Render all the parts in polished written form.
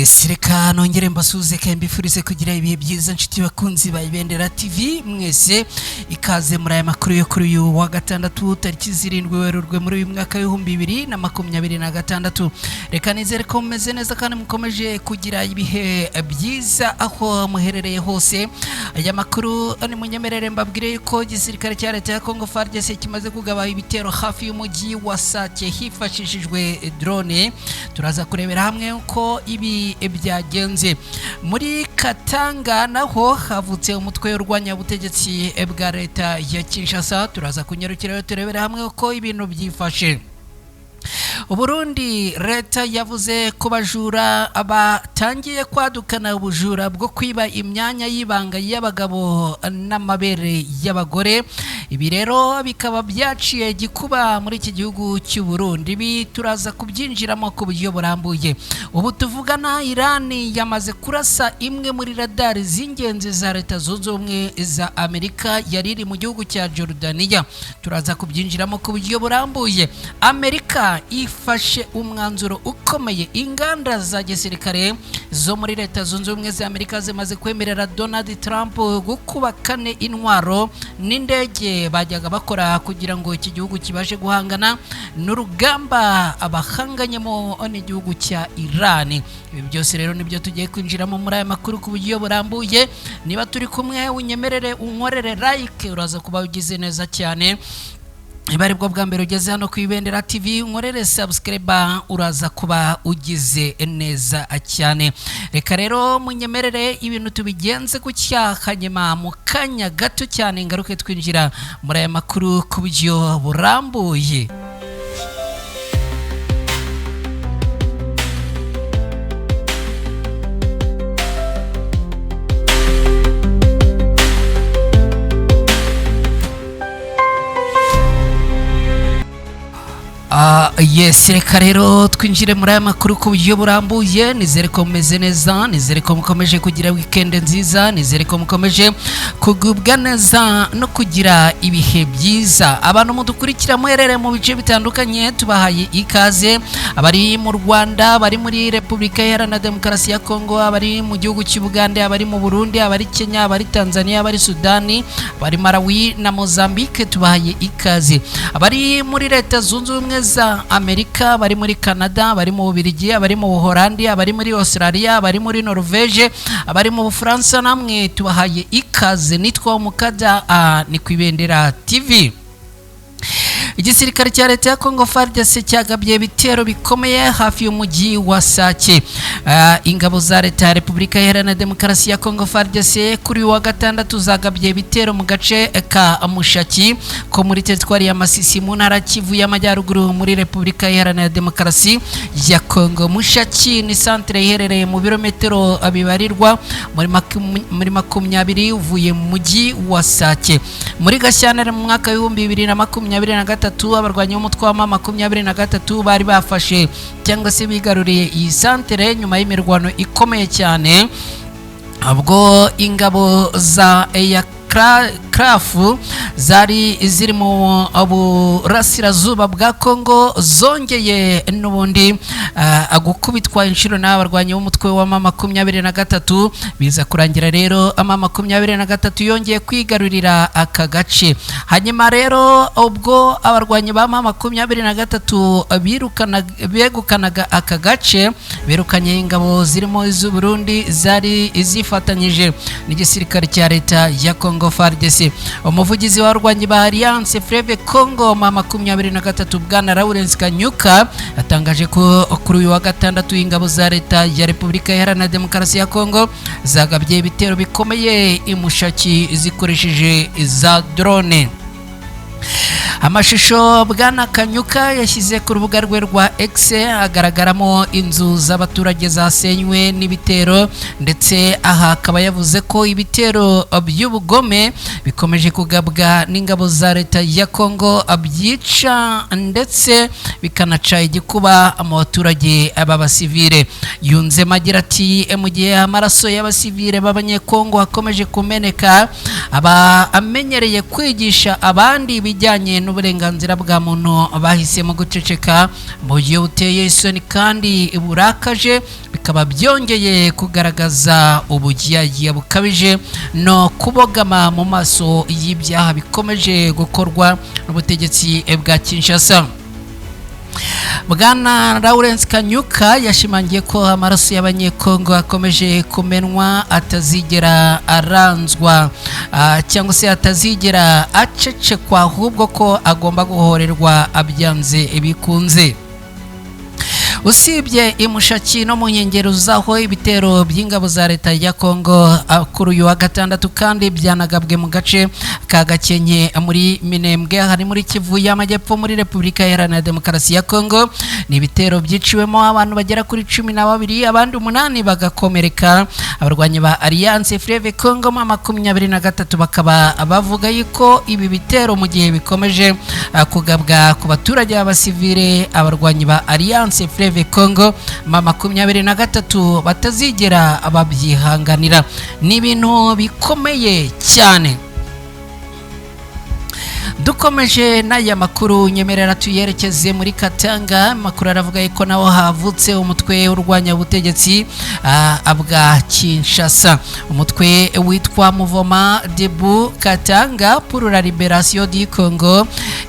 Yes, reka nongere mbasuze kandi mbifurize kugira ibihe byiza nshuti bakunzi ba Ibendera TV mwese ikaze muri aya makuru yo kuri uyu wa gatandatu tariki 7 Werurwe muri uyu mwaka wa 2026. Reka nizere ko mumeze neza kandi mukomeje kugira ibihe byiza aho muherereye hose. Aya makuru ni munyemerere mbabwire ko igisirikare cya leta ya Congo FARDC kimaze kugaba ibitero hafi y'umujyi wa Sake hifashishijwe drone. Turaza kurebera hamwe uko ibi byagenze. Muri Katanga naho havutse umutwe urwanya ubutegetsi bwa leta ya Kinshasa. Turaza kunyarukira turebera hamwe uko ibintu byifashe. Uburundi leta yavuze ko bajura abatangiye kwadukana ubujura bwo kwiba imyanya y'ibanga y'abagabo n'amabere y'abagore. Ibi rero bikaba byaciye gikuba muri iki gihugu cy'u Burundi. Ibi turaza kubyinjiramo ku buryo burambuye. Ubu tuvugana Iran yamaze kurasa imwe muri radari z'ingenzi za leta zunze ubumwe za Amerika yari iri mu gihugu cya Jordania. Turaza kubyinjiramo ku buryo burambuye. Amerika ifashe umwanzuro ukomeye. Inganda za gisirikare zo muri leta zunze ubumwe za Amerika zimaze kwemerera Donald Trump gukubakane intwaro n'indege bajyaga bakora kugira ngo iki gihugu kibashe guhangana n'urugamba abahanganyemo n'igihugu cya Iran. Ibi byose rero nibyo tugiye kwinjiramo muri aya makuru ku buryo burambuye. Niba turi kumwe unyemerere unkorere like, uraza kuba ugize neza cyane. Ibari bwo bwa mbere ugeze hano ku Ibendera TV unkorere subscribe, uraza kuba ugize neza cyane. Reka rero munyemerere ibintu tubigenze kucyahanyema mu kanya gato cyane ngaruke twinjira muri aya makuru ku buryo burambuye. Yes, reka rero twinjire muri aya makuru ku buryo burambuye. Nizere ko mumeze neza, nizere ko mukomeje kugira weekend nziza, nizere ko mukomeje kugubwa neza no kugira ibihe byiza. Abantu mudukurikira muherere mu bice bitandukanye tubahaye ikaze. Abari mu Rwanda, abari muri Repubulika Iharanira Demokarasi ya Kongo, abari mu gihugu cy'u Buganda, abari mu Burundi, abari Kenya, abari Tanzania, abari Sudani, abari Malawi na Mozambique tubahaye ikaze. Abari muri leta zunze ubumwe za Amerika, bari muri Canada, bari mu Bubiligi, bari mu Buholandi, bari muri Australia, bari muri Norvege, bari mu Bufaransa, namwe tubahaye ikaze. Nitwa Mukada, ni ku Ibendera TV. Igisirikare cya leta ya Congo FARDC cyagabye ibitero bikomeye hafi y'umujyi wa Sake. Ingabo za leta ya Repubulika Iharanira Demokarasi ya Congo FARDC kuri wa gatandatu zagabye ibitero mu gace ka Mushaki ko muri teritwari ya Masisi mu ntara Kivu y'Amajyaruguru muri Repubulika Iharanira Demokarasi ya Congo. Mushaki ni centre iherereye mu birometero bibarirwa muri 20 uvuye mu mujyi wa Sake. Muri Gashyantare mu mwaka wa 2023 abarwanyi b'umutwe wa M23 bari bafashe cyangwa se bigaruriye iyi santere nyuma y'imirwano ikomeye cyane. Ubwo ingabo za Krafu zari ziri mu burasirazuba bwa Kongo zongeye n'ubundi gukubitwa inshuro n'abarwanyi b'umutwe wa M23. Biza kurangira rero M23 yongeye kwigarurira aka gace. Hanyuma rero ubwo abarwanyi ba M23 begukanaga aka gace, berukanye ingabo zirimo iz'u Burundi zari izifatanyije n'igisirikare cya leta ya Congo FARDC. Umuvugizi wa rwanyi ba Alliance Fleuve Congo M23 bwana Lawrence Kanyuka atangaje ko kuri uyu wa gatandatu ingabo za leta ya Repubulika Iharanira Demokarasi ya Congo zagabye ibitero bikomeye imushaki zikoresheje za drone. Amashusho bwana Kanyuka yashyize ku rubuga rwe rwa X agaragaramo inzu z'abaturage zasenywe n'ibitero, ndetse aha akaba yavuze ko ibitero by'ubugome bikomeje kugabwa n'ingabo za leta ya Kongo byica ndetse bikanaca igikuba mu baturage b'abasivile. Yunze magira ati mu gihe amaraso y'abasivile b'abanyekongo akomeje kumeneka, aba amenyereye kwigisha abandi bijyanye n'uburenganzira bwa muntu bahisemo guceceka mu gihe buteye isoni kandi burakaje, bikaba byongeye kugaragaza ubugiyagiya bukabije no kubogama mu maso y'ibyaha bikomeje gukorwa n'ubutegetsi bwa Kinshasa. Bwana Lawrence Kanyuka yashimangiye ko amaraso y'abanyekongo akomeje kumenwa atazigera aranzwa cyangwa se atazigera acecekwa, ahubwo ko agomba guhorerwa abyanze bikunze. Usibye imushaki no mu nkengero zaho ibitero by'ingabo za leta ya Kongo kuri uyu wa gatandatu kandi byanagabwe mu gace ka Gakenke muri Minembwe hari muri Kivu y'Amajyepfo muri Repubulika Iharanira Demokarasi ya Kongo. Ni ibitero byiciwemo abantu bagera kuri 12 abandi 8 bagakomereka. Abarwanyi ba Alliance Fleuve Congo 23 bakaba bavuga yuko ibi bitero mu gihe bikomeje kugabwa ku baturage b'abasivile, abarwanyi ba Alliance Fleuve Congo 23 batazigera babyihanganira. Ni ibintu bikomeye cyane. Dukomeje n'aya makuru, nyemerera tuyerekeze muri Katanga. Makuru aravuga ko naho havutse umutwe urwanya ubutegetsi bwa Kinshasa. Umutwe witwa Mouvement Debout Katanga pour la Libération du Congo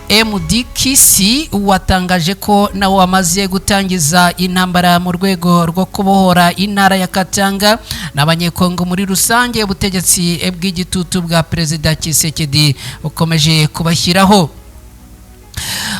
MDKC watangaje ko nawo wamaze gutangiza intambara mu rwego rwo kubohora intara ya Katanga n'abanyekongo muri rusange. Ubutegetsi bw'igitutu bwa Perezida Tshisekedi bukomeje kubashyiraho.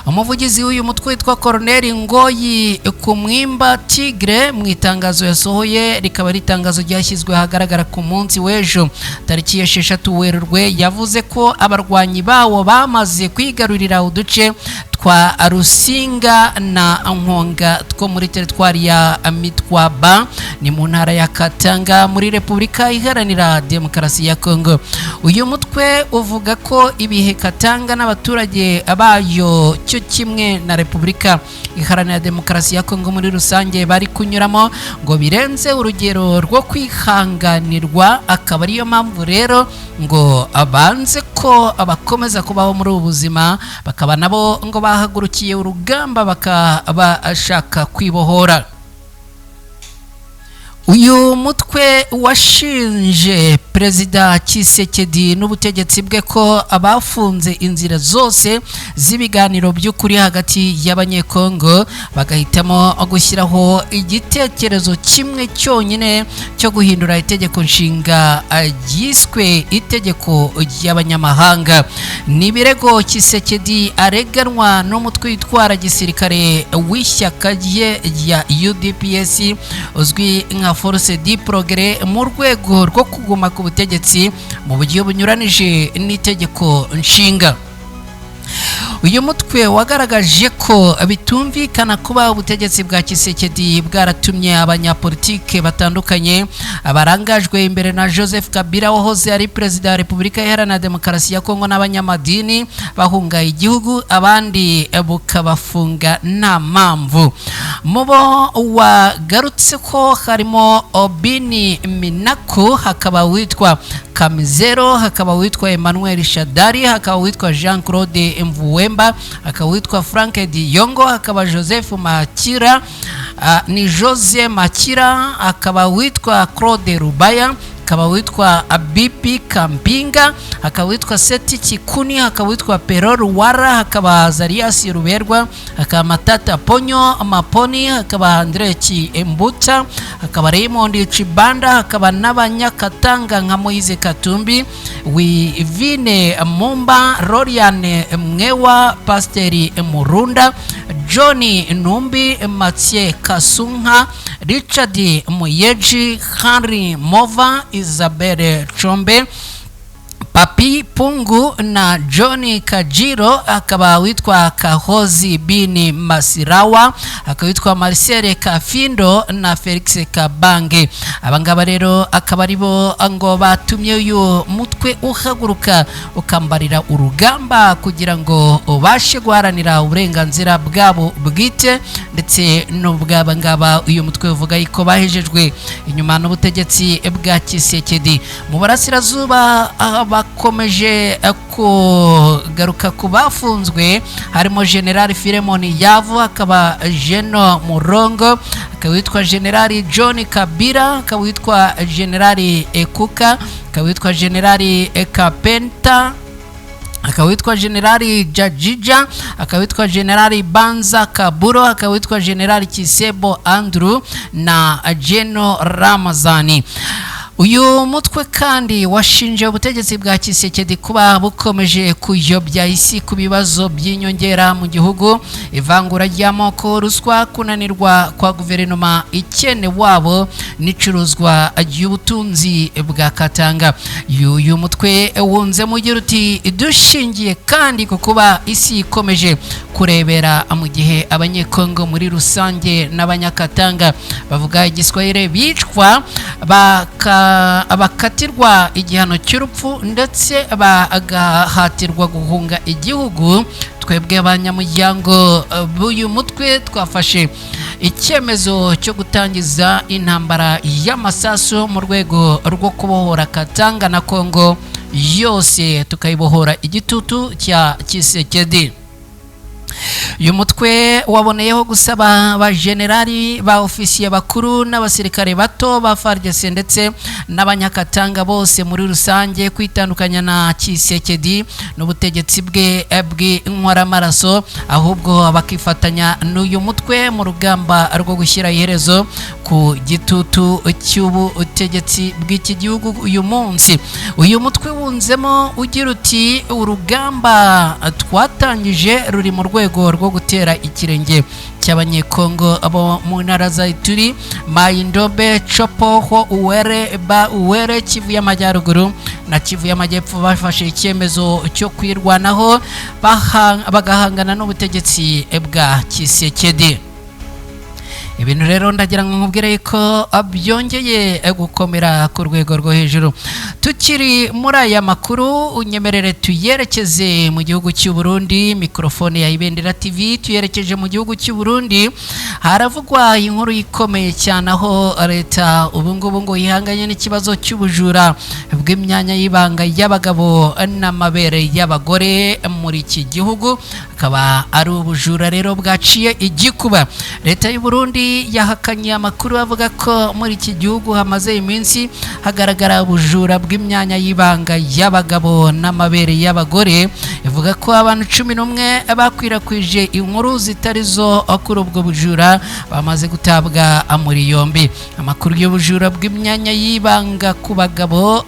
Umuvugizi w'uyu mutwe witwa Colonel Ngoyi Kumwimba Tigre mu itangazo yasohoye, rikaba ritangazo ryashyizwe hagaragara ku munsi w'ejo tariki ya 6 Werurwe, yavuze ko abarwanyi bawo bamaze kwigarurira uduce twa Rusinga na Nkonga two muri teritwari ya Mitwaba ni mu ntara ya Katanga muri Repubulika Iharanira Demokarasi ya Kongo. Uyu mutwe uvuga ko ibihe Katanga n'abaturage abayo cyo kimwe na Repubulika Iharanira Demokarasi ya Kongo muri rusange bari kunyuramo ngo birenze urugero rwo kwihanganirwa, akaba ariyo mpamvu rero ngo abanze ko abakomeza kubaho muri ubuzima, bakaba nabo ngo bahagurukiye urugamba bakabashaka kwibohora. Uyu mutwe washinje Perezida Tshisekedi n'ubutegetsi bwe ko abafunze inzira zose z'ibiganiro by'ukuri hagati y'abanyekongo bagahitamo gushyiraho igitekerezo kimwe cyonyine cyo guhindura itegeko nshinga ryiswe itegeko ry'abanyamahanga. Ni birego Tshisekedi areganwa n'umutwe witwara gisirikare w'ishyaka rye ya UDPS uzwi nka Force du Progrès mu rwego rwo kuguma ku butegetsi mu buryo bunyuranije n'itegeko nshinga. Uyu mutwe wagaragaje ko bitumvikana kuba ubutegetsi bwa Tshisekedi bwaratumye abanyapolitike batandukanye abarangajwe imbere na Joseph Kabila wahoze ari Perezida wa Repubulika Iharanira Demokarasi ya Kongo n'abanyamadini bahunga igihugu, abandi bukabafunga nta mpamvu. Mubo wagarutse ko harimo Obini Minaku, hakaba witwa Kamizero, hakaba witwa Emmanuel Shadari, hakaba witwa Jean Claude Mvuwemba, hakaba witwa Frank Diongo, hakaba Joseph Makira, ni Jose Makira, hakaba witwa Claude Rubaya, hakaba witwa Abipi Kampinga, hakaba witwa Seti Chikuni, hakaba witwa Pero Ruwara, hakaba Zarias Ruberwa, hakaba Matata Ponyo Maponi, hakaba Andre Chiembuta, hakaba Raymond Chibanda, hakaba n'abanyakatanga nka Moise Katumbi, Wivine Mumba, Rorian Mwewa, Pasteri Murunda, Johnny Numbi, Mathieu Kasunha, Richard Muyeji, Henry Mova, Isabelle Chombe, Papi Pungu na Johnny Kajiro, akaba witwa Kahozi Bini Masirawa, akaba witwa Marcel Kafindo na Felix Kabange. Abangaba rero akaba aribo ngo batumye uyu mutwe uhaguruka ukambarira urugamba kugira ngo ubashe guharanira uburenganzira bwabo bwite ndetse n'ubwabangaba. Uyu mutwe uvuga yuko bahejejwe inyuma n'ubutegetsi bwa Tshisekedi. Mu burasirazuba bakomeje kugaruka ku bafunzwe harimo General Philemon Yavu, akaba Jeno Murongo, akaba witwa General John Kabira, akaba witwa General Ekuka, akaba witwa General Kapenta, akaba witwa General Jajija, akaba witwa General Banza Kaburo, akaba witwa General Kisebo Andrew na Jeno Ramazani. Uyu mutwe kandi washinje ubutegetsi bwa Kisekedi kuba bukomeje kuyobya isi ku bibazo by'inyongera mu gihugu, ivangura ry'amoko, ruswa, kunanirwa kwa guverinoma ikene wabo n'icuruzwa ry'ubutunzi bwa Katanga. Uyu mutwe wunze mu gihe uti dushingiye kandi ku kuba isi ikomeje kurebera mu gihe abanyekongo muri rusange n'abanyakatanga bavuga igiswahili bicwa abakatirwa igihano cy'urupfu ndetse bagahatirwa guhunga igihugu. Twebwe abanyamuryango b'uyu mutwe twafashe icyemezo cyo gutangiza intambara y'amasasu mu rwego rwo kubohora Katanga na Kongo yose, tukayibohora igitutu cya Kisekedi. Uyu mutwe waboneyeho gusaba abajenerali ba ofisiye bakuru n'abasirikare bato ba FARDC ndetse n'abanyakatanga bose muri rusange kwitandukanya na Kisekedi n'ubutegetsi bwe bw'intwaramaraso, ahubwo bakifatanya n'uyu mutwe mu rugamba rwo gushyira iherezo ku gitutu cy'ubutegetsi bw'iki gihugu uyu munsi. Uyu mutwe wunzemo ugira uti urugamba twatangije ruri mu rwego rwo gutera ikirenge cy'abanyekongo abo mu ntara za Ituri, Mayindobe, Chopo, Uwere, Uwere, Kivu y'Amajyaruguru na Kivu y'Amajyepfo bafashe icyemezo cyo kwirwanaho bagahangana n'ubutegetsi bwa Kisekedi. Ibintu rero ndagira ngo nkubwire ko byongeye gukomera ku rwego rwo hejuru. Tukiri muri aya makuru, unyemerere tuyerekeze mu gihugu cy'u Burundi. Mikrofone ya Ibendera TV tuyerekeje mu gihugu cy'u Burundi. Haravugwa inkuru ikomeye cyane aho leta ubungubu ngo ihanganye n'ikibazo cy'ubujura bw'imyanya y'ibanga y'abagabo n'amabere y'abagore muri iki gihugu, akaba ari ubujura rero bwaciye igikuba. Leta y'u Burundi yahakanye amakuru avuga ko muri iki gihugu hamaze iminsi hagaragara ubujura bw'imyanya y'ibanga y'abagabo n'amabere y'abagore. Ivuga ko abantu 11 bakwirakwije inkuru zitari zo kuri ubwo bujura bamaze gutabwa muri yombi. Amakuru y'ubujura bw'imyanya y'ibanga ku bagabo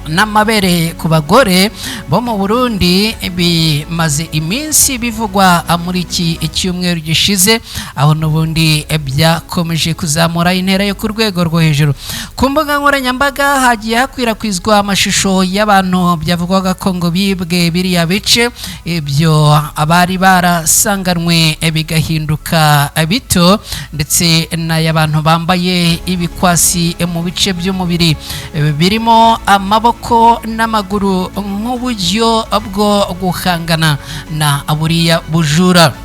n'amabere ku bagore bo mu Burundi bimaze iminsi bivugwa muri iki cyumweru gishize, aho n'ubundi byakomeje kuzamura intera yo ku rwego rwo hejuru. Ku mbuga nkoranyambaga hagiye hakwirakwizwa amashusho y'abantu byavugwaga ko ngo bibwe biriya bice, ibyo abari barasanganwe bigahinduka bito, ndetse n'abantu bambaye ibikwasi mu bice by'umubiri birimo amaboko n'amaguru nk'uburyo bwo guhangana na buriya bujura.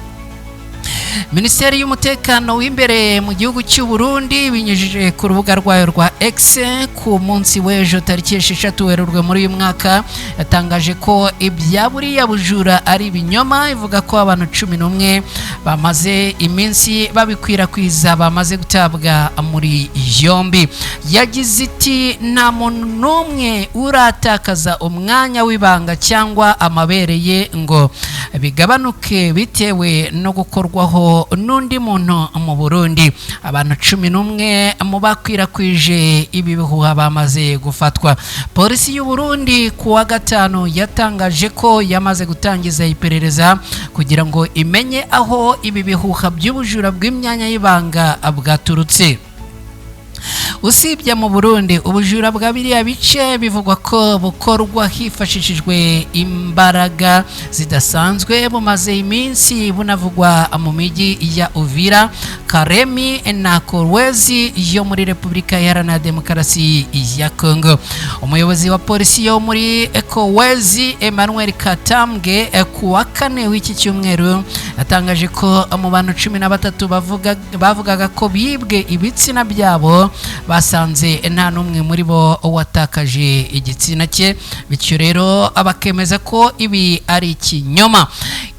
Minisiteri y'umutekano w'imbere mu gihugu cy'u Burundi binyujije ku rubuga rwayo rwa X ku munsi w'ejo tariki 6 Werurwe muri uyu mwaka yatangaje ko ibya buriya bujura ari ibinyoma. Ivuga ko abantu 11 bamaze iminsi babikwirakwiza bamaze gutabwa muri yombi. Yagize iti nta muntu n'umwe uratakaza umwanya w'ibanga cyangwa amabere ye ngo bigabanuke bitewe no gukorwaho n'undi muntu mu Burundi. Abantu 11 mu bakwirakwije ibi bihuha bamaze gufatwa. Polisi y'u Burundi kuwa gatanu yatangaje ko yamaze gutangiza iperereza kugira ngo imenye aho ibi bihuha by'ubujura bw'imyanya y'ibanga bwaturutse. Usibye mu Burundi, ubujura bwa biriya bice bivugwa ko bukorwa hifashishijwe imbaraga zidasanzwe bumaze iminsi bunavugwa mu miji ya Uvira, Karemi na Kolwezi yo muri Repubulika Iharanira Demokarasi ya Kongo. Umuyobozi wa polisi yo muri Kolwezi Emmanuel Katambwe kuwa kane w'iki cyumweru yatangaje ko mu bantu 13 bavugaga ko bibwe ibitsina byabo basanze nta n'umwe muri bo watakaje igitsina cye, bityo rero bakemeza ko ibi ari ikinyoma.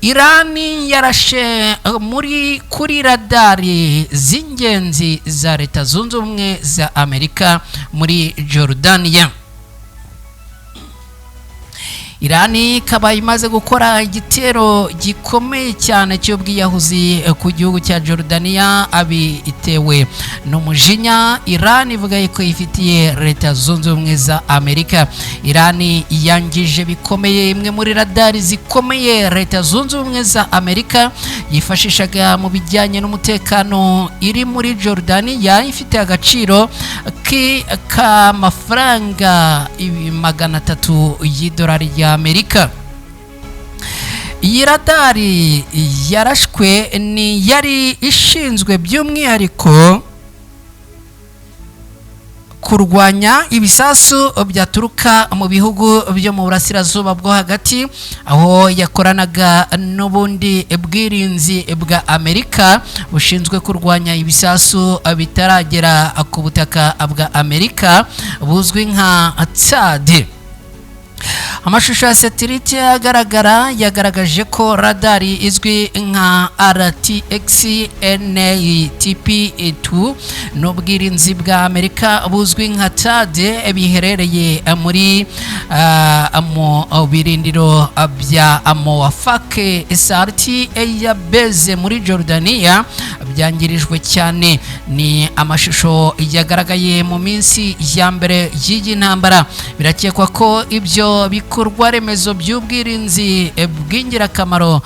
Irani yarashe kuri radari z'ingenzi za Leta Zunze Ubumwe za Amerika muri Jordania. Irani ikaba imaze gukora igitero gikomeye cyane cy'ubwiyahuzi ku gihugu cya Jordania abitewe n'umujinya Irani ivuga ko ifitiye Leta Zunze Ubumwe za Amerika. Irani yangije bikomeye imwe muri radari zikomeye Leta Zunze Ubumwe za Amerika yifashishaga mu bijyanye n'umutekano iri muri Jordania, ifite agaciro k'amafaranga $300 y'idolari ya Amerika. Iyi radari yarashwe yari ishinzwe by'umwihariko kurwanya ibisasu byaturuka mu bihugu byo mu burasirazuba bwo hagati, aho yakoranaga n'ubundi bwirinzi bwa Amerika bushinzwe kurwanya ibisasu bitaragera ku butaka bwa Amerika buzwi nka THAAD. Amashusho ya satellite yagaragaje ko radari izwi nka RTX-NATP-2 n'ubwirinzi bwa Amerika buzwi nka THAAD biherereye muri mu birindiro bya Moafak SRT ya base muri Jordania byangirijwe cyane. Ni amashusho yagaragaye mu minsi ya mbere y'iyi ntambara. Birakekwa ko ibyo bikorwa remezo by'ubwirinzi bw'ingirakamaro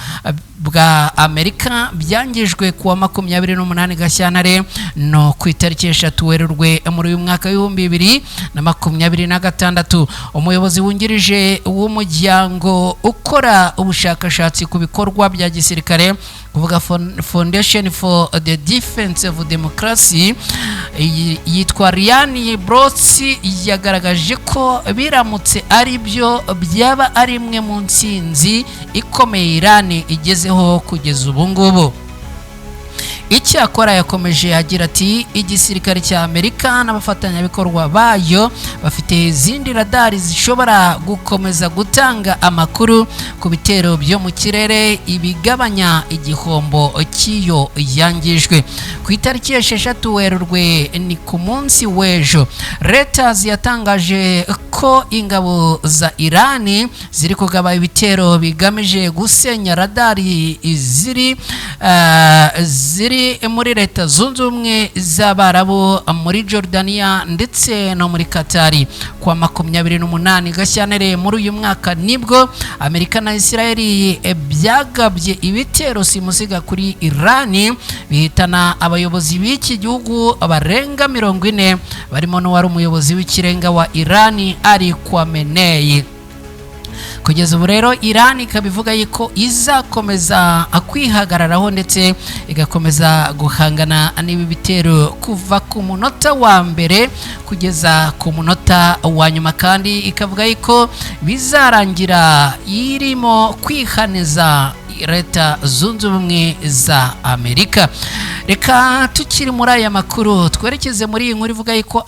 bwa Amerika byangijwe kuwa 28 Gashyantare no ku itariki 3 Werurwe muri uyu mwaka w'2026. Umuyobozi wungirije w'umuryango ukora ubushakashatsi ku bikorwa bya gisirikare kuvuga Foundation for the Defense of Democracy yitwa Ryan Brotz yagaragaje ko biramutse ari byo byaba ari imwe mu nsinzi ikomeye Iran igezeho kugeza ubu ngubu. Icyakora yakomeje agira ati igisirikare cya Amerika n'abafatanyabikorwa bayo bafite izindi radari zishobora gukomeza gutanga amakuru ku bitero byo mu kirere ibigabanya igihombo cy'iyo yangijwe. Ku itariki ya 6 Werurwe ni ku munsi w'ejo, Reuters yatangaje ko ingabo za Irani ziri kugaba ibitero bigamije gusenya radari ziri muri Leta Zunze Ubumwe z'Abarabu muri Jordania ndetse no muri Qatar. Kwa 28 Gashyantare muri uyu mwaka nibwo Amerika na Israeli byagabye ibitero simusiga kuri Irani bihitana abayobozi b'iki gihugu barenga 40 barimo n'uwari umuyobozi w'ikirenga wa Irani Ali Khamenei. Kugeza ubu rero Iran ikabivuga yuko izakomeza kwihagararaho ndetse igakomeza guhangana n'ibi bitero kuva ku munota wa mbere kugeza ku munota wa nyuma, kandi ikavuga yuko bizarangira irimo kwihaniza Leta Zunze Ubumwe za Amerika. Reka tukiri muri aya makuru twerekeze muri iyi nkuru ivuga yuko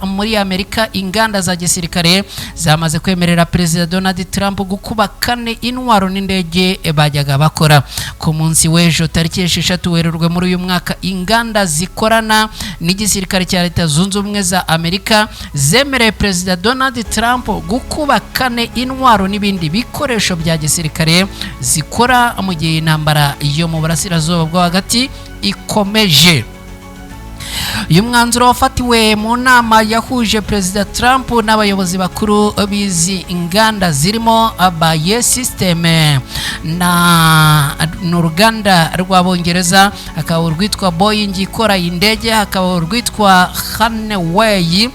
muri Amerika inganda za gisirikare zamaze kwemerera Perezida Donald Trump gukuba 4 intwaro n'indege bajyaga bakora. Ku munsi w'ejo tariki 6 Werurwe muri uyu mwaka, inganda zikorana n'igisirikare cya Leta Zunze Ubumwe za Amerika zemereye Perezida Donald Trump gukuba 4 intwaro n'ibindi bikoresho bya gisirikare zikora mu gihe intambara yo mu burasirazuba bwo hagati ikomeje. Uyu mwanzuro wafatiwe mu nama yahuje Perezida Trump n'abayobozi bakuru bizi inganda zirimo Bayer System na n'uruganda rw'Abongereza, akaba urwitwa Boeing ikora indege, akaba urwitwa Honeywell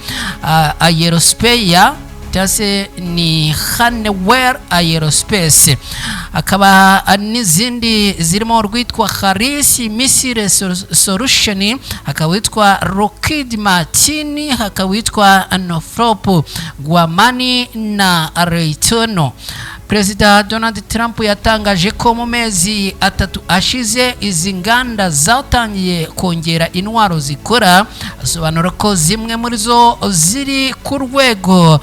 Aerospace cyase ni Honeywell Aerospace, akaba n'izindi zirimo urwitwa Harris Missile Solution, akaba witwa Lockheed Martin, akaba witwa Northrop Grumman na Raytheon. Perezida Donald Trump yatangaje ko mu mezi 3 ashize izi nganda zatangiye kongera intwaro zikora, asobanura ko zimwe muri zo ziri ku rwego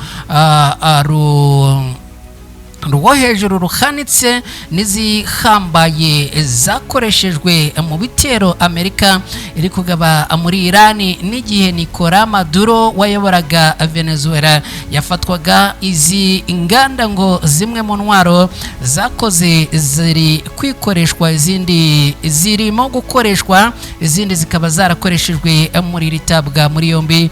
rwo hejuru ruhanitse n'izihambaye zakoreshejwe mu bitero Amerika iri kugaba muri Irani n'igihe Nicolas Maduro wayoboraga Venezuela yafatwaga. Izi inganda ngo zimwe mu ntwaro zakoze ziri kwikoreshwa, izindi zirimo gukoreshwa, izindi zikaba zarakoreshejwe muri ritabwa muri yombi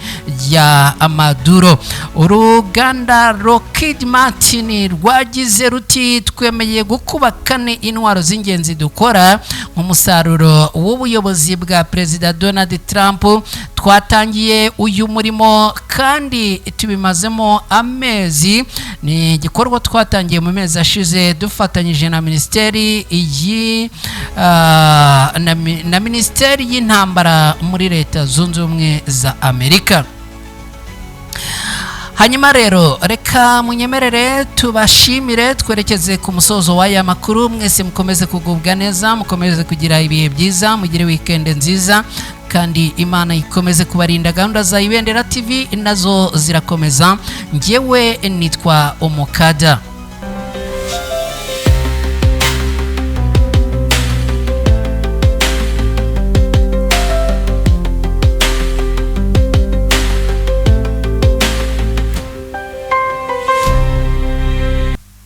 ya Maduro. Uruganda Lockheed Martin rwagize ruti twemeye gukuba kane intwaro z'ingenzi dukora nk'umusaruro w'ubuyobozi bwa Perezida Donald Trump. Twatangiye uyu murimo kandi tubimazemo amezi. Ni igikorwa twatangiye mu mezi ashize dufatanyije na Minisiteri na Minisiteri y'Intambara muri Leta Zunze Ubumwe za Amerika. Hanyuma rero reka munyemerere tubashimire, twerekeze ku musozo w'aya makuru. Mwese mukomeze kugubwa neza, mukomeze kugira ibihe byiza, mugire weekend nziza, kandi Imana ikomeze kubarinda. Gahunda za Ibendera TV nazo zirakomeza. Njyewe nitwa Omukada.